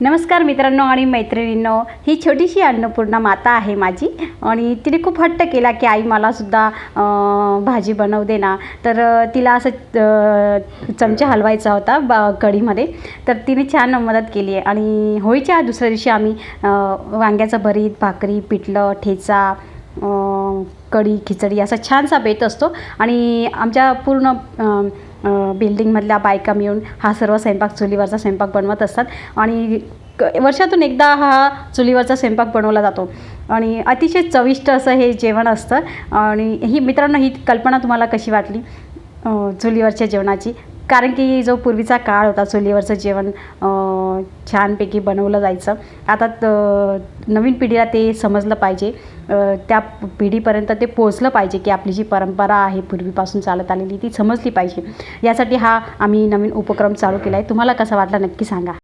नमस्कार मित्रांनो आणि मैत्रिणींनो, ही छोटीशी अन्नपूर्णा माता आहे माझी आणि तिने खूप हट्ट केला की आई मलासुद्धा भाजी बनवू दे ना. तर तिला असं चमचा हलवायचा होता कढीमध्ये. तर तिने छान मदत केली आहे आणि होळीच्या दुसऱ्या दिवशी आम्ही वांग्याचं भरीत, भाकरी, पिठलं, ठेचा, कढी, खिचडी असा छानसा बेत असतो आणि आमच्या पूर्ण बिल्डिंगमधल्या बायका मिळून हा सर्व स्वयंपाक चुलीवरचा स्वयंपाक बनवत असतात आणि वर्षातून एकदा हा चुलीवरचा स्वयंपाक बनवला जातो आणि अतिशय चविष्ट असं हे जेवण असतं. आणि ही मित्रांनो, ही कल्पना तुम्हाला कशी वाटली चुलीवरच्या जेवणाची? कारण की जो पूर्वीचा काळ होता, चुलीवरचं जेवण छानपैकी बनवलं जायचं. आता नवीन पिढीला ते समजलं पाहिजे, त्या पिढीपर्यंत ते पोचलं पाहिजे की आपली जी परंपरा आहे पूर्वीपासून चालत आलेली ती समजली पाहिजे. यासाठी हा आम्ही नवीन उपक्रम चालू केला आहे. तुम्हाला कसा वाटला नक्की सांगा.